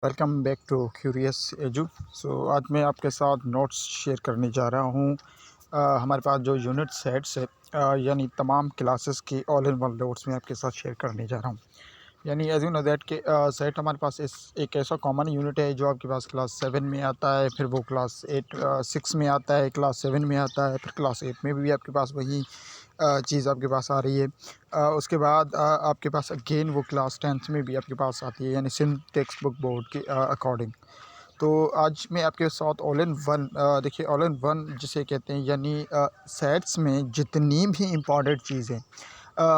Welcome back to Curious Edu. आज मैं आपके साथ नोट्स शेयर करने जा रहा हूँ। हमारे पास जो यूनिट सेट्स है, यानी तमाम क्लासेस की ऑल इन वन नोट्स में आपके साथ शेयर करने जा रहा हूँ। यानी एज यू नो दैट के सेट हमारे पास एक ऐसा कॉमन यूनिट है जो आपके पास क्लास 7 में आता है, फिर वो क्लास 6 में आता है, क्लास 7 में आता है, फिर क्लास 8 में भी आपके पास वही चीज़ आपके पास आ रही है। उसके बाद आपके पास अगेन वो क्लास 10th में भी आपके पास आती है, यानी सिंध टेक्स्ट बुक बोर्ड के अकॉर्डिंग। तो आज मैं आपके साथ ऑल इन वन, देखिए ऑल इन वन जिसे कहते हैं, यानी सेट्स में जितनी भी इम्पॉर्टेंट चीज़ें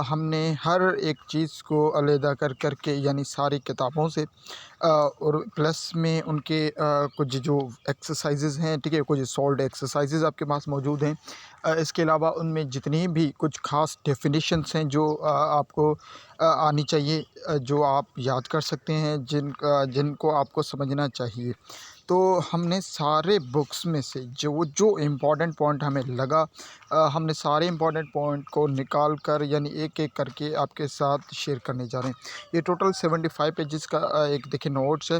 हमने हर एक चीज़ को अलहदा कर कर के, यानी सारी किताबों से, और प्लस में उनके कुछ जो एक्सरसाइजेज़ हैं, ठीक है, कुछ सॉल्व्ड एक्सरसाइजेज़ आपके पास मौजूद हैं। इसके अलावा उनमें जितनी भी कुछ ख़ास डेफिनेशंस हैं जो आपको आनी चाहिए, जो आप याद कर सकते हैं, जिनको आपको समझना चाहिए। तो हमने सारे बुक्स में से जो जो इम्पोर्टेंट पॉइंट हमें लगा, हमने सारे इम्पोर्टेंट पॉइंट को निकाल कर, यानी एक-एक करके आपके साथ शेयर करने जा रहे हैं। ये टोटल 75 पेजेस का एक देखिए नोट्स है,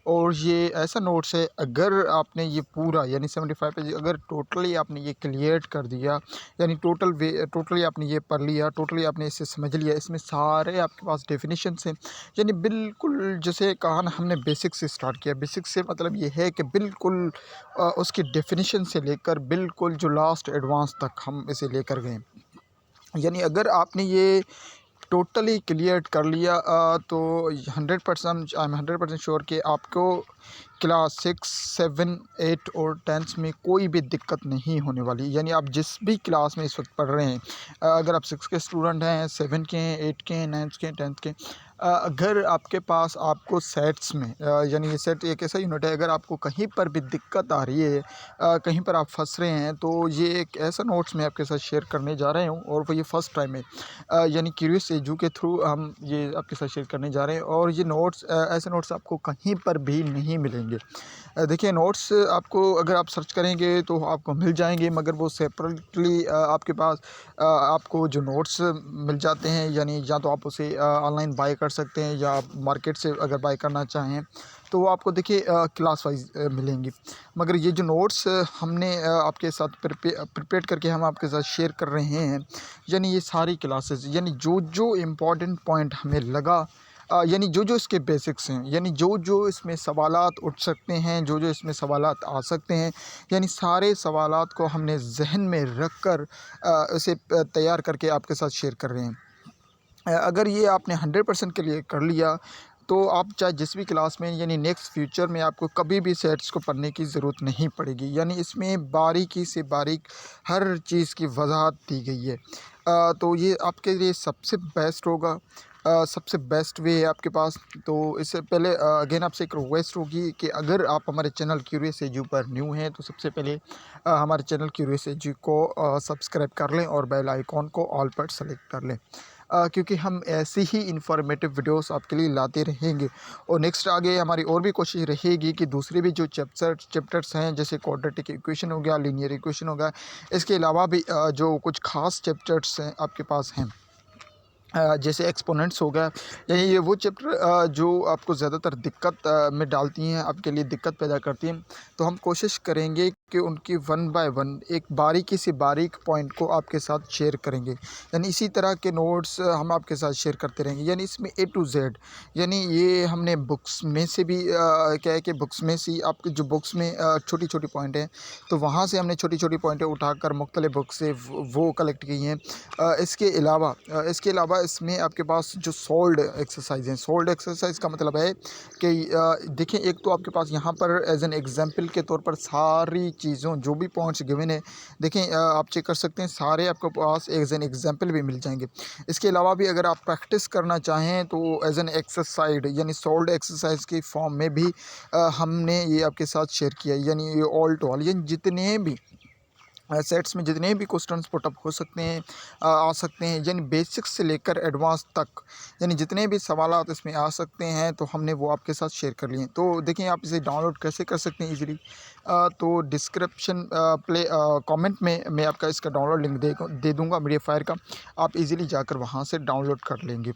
और ये ऐसा नोट्स है, अगर आपने ये पूरा यानी 75 पेज अगर टोटली आपने ये क्लियर कर दिया, यानी टोटली आपने ये पढ़ लिया, टोटली आपने इसे समझ लिया, इसमें सारे आपके पास डेफिनेशंस हैं। यानी बिल्कुल जैसे कहा ना, हमने बेसिक से स्टार्ट किया। बेसिक से मतलब ये है कि बिल्कुल उसकी डेफिनेशन से लेकर बिल्कुल जो लास्ट एडवांस तक हम इसे लेकर गए। यानी अगर आपने ये टोटली क्लियर कर लिया, तो 100% आई एम 100% श्योर कि आपको क्लास 6, 7, 8 और 10th में कोई भी दिक्कत नहीं होने वाली। यानी आप जिस भी क्लास में इस वक्त पढ़ रहे हैं, अगर आप 6 के स्टूडेंट हैं, 7 के हैं, 8 के हैं, 9th के हैं, 10th के, अगर आपके पास आपको सेट्स में, यानी ये सेट एक ऐसा यूनिट है, अगर आपको कहीं पर भी दिक्कत आ रही है, कहीं पर आप फंस रहे हैं, तो ये एक ऐसा नोट्स मैं आपके साथ शेयर करने जा रहे हूँ, और वो ये फ़र्स्ट टाइम है। यानी क्यूरियस एजू के थ्रू हम ये आपके साथ शेयर करने जा रहे हैं, और ये नोट्स, ऐसे नोट्स आपको कहीं पर भी नहीं मिलेंगे। देखिए नोट्स आपको अगर आप सर्च करेंगे तो आपको मिल जाएंगे, मगर वो सेपरेटली आपके पास आपको जो नोट्स मिल जाते हैं, यानी या तो आप उसे ऑनलाइन बाय कर सकते हैं, या आप मार्केट से अगर बाय करना चाहें तो वो आपको देखिए क्लास वाइज मिलेंगी। मगर ये जो नोट्स हमने आपके साथ प्रिपेयर करके हम आपके साथ शेयर कर रहे हैं, यानी ये सारी क्लासेस, यानी जो जो इम्पोर्टेंट पॉइंट हमें लगा, यानी जो जो इसके बेसिक्स हैं, यानी जो जो इसमें सवालात उठ सकते हैं, जो जो इसमें सवालात आ सकते हैं, यानी सारे सवालात को हमने जहन में रख कर इसे तैयार करके आपके साथ शेयर कर रहे हैं। अगर ये आपने 100% क्लियर कर लिया, तो आप चाहे जिस भी क्लास में, यानी नेक्स्ट फ्यूचर में आपको कभी भी सेट्स को पढ़ने की ज़रूरत नहीं पड़ेगी। यानी इसमें बारीकी से बारीक हर चीज़ की वजाहत दी गई है। तो ये आपके लिए सबसे बेस्ट होगा, सबसे बेस्ट वे है आपके पास। तो इससे पहले अगेन आपसे एक रिक्वेस्ट होगी कि अगर आप हमारे चैनल क्यूरियस एजू पर न्यू हैं, तो सबसे पहले हमारे चैनल क्यूरियस एजू को सब्सक्राइब कर लें, और बेल आइकॉन को ऑल पर सेलेक्ट कर लें, क्योंकि हम ऐसी ही इंफॉर्मेटिव वीडियोस आपके लिए लाते रहेंगे। और नेक्स्ट आगे हमारी और भी कोशिश रहेगी कि दूसरे भी जो चैप्टर्स हैं, जैसे क्वाड्रेटिक इक्वेशन हो गया, लीनियर इक्वेशन हो गया, इसके अलावा भी जो कुछ खास चैप्टर्स हैं आपके पास हैं, जैसे एक्सपोनेंट्स हो गया, यानी ये वो चैप्टर जो आपको ज़्यादातर दिक्कत में डालती हैं, आपके लिए दिक्कत पैदा करती हैं। तो हम कोशिश करेंगे कि उनकी वन बाय वन एक बारीकी से बारीक पॉइंट को आपके साथ शेयर करेंगे। यानी इसी तरह के नोट्स हम आपके साथ शेयर करते रहेंगे, यानी इसमें ए टू जेड। यानी ये हमने बुक्स में से भी क्या है कि बुक्स में से आपके जो बुक्स में छोटी छोटी पॉइंट हैं, तो वहाँ से हमने छोटी छोटी पॉइंटें उठाकर मुख्तलिफ बुक से वो कलेक्ट की हैं। इसके अलावा इसमें आपके पास जो सोल्ड एक्सरसाइज हैं, सोल्ड एक्सरसाइज का मतलब है कि देखें, एक तो आपके पास यहाँ पर एज एन एग्जांपल के तौर पर सारी चीज़ों जो भी पॉइंट्स गिवन है, देखें आप चेक कर सकते हैं, सारे आपके पास एज एन एग्जांपल भी मिल जाएंगे। इसके अलावा भी अगर आप प्रैक्टिस करना चाहें तो एज एन एक्सरसाइज, यानी सोल्ड एक्सरसाइज की फॉर्म में भी हमने ये आपके साथ शेयर किया। यानी ये ऑल टू ऑल, यानी जितने भी सेट्स में जितने भी क्वेश्चंस पुटअप हो सकते हैं, आ सकते हैं, यानी बेसिक्स से लेकर एडवांस तक, यानी जितने भी सवालात इसमें आ सकते हैं, तो हमने वो आपके साथ शेयर कर लिए हैं। तो देखिए आप इसे डाउनलोड कैसे कर सकते हैं इजीली। तो डिस्क्रिप्शन कमेंट में मैं आपका इसका डाउनलोड लिंक दे दूँगा मीडिया फायर का, आप इजीली जाकर वहाँ से डाउनलोड कर लेंगे।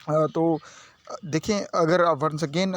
तो देखें, अगर आप वंस अगेन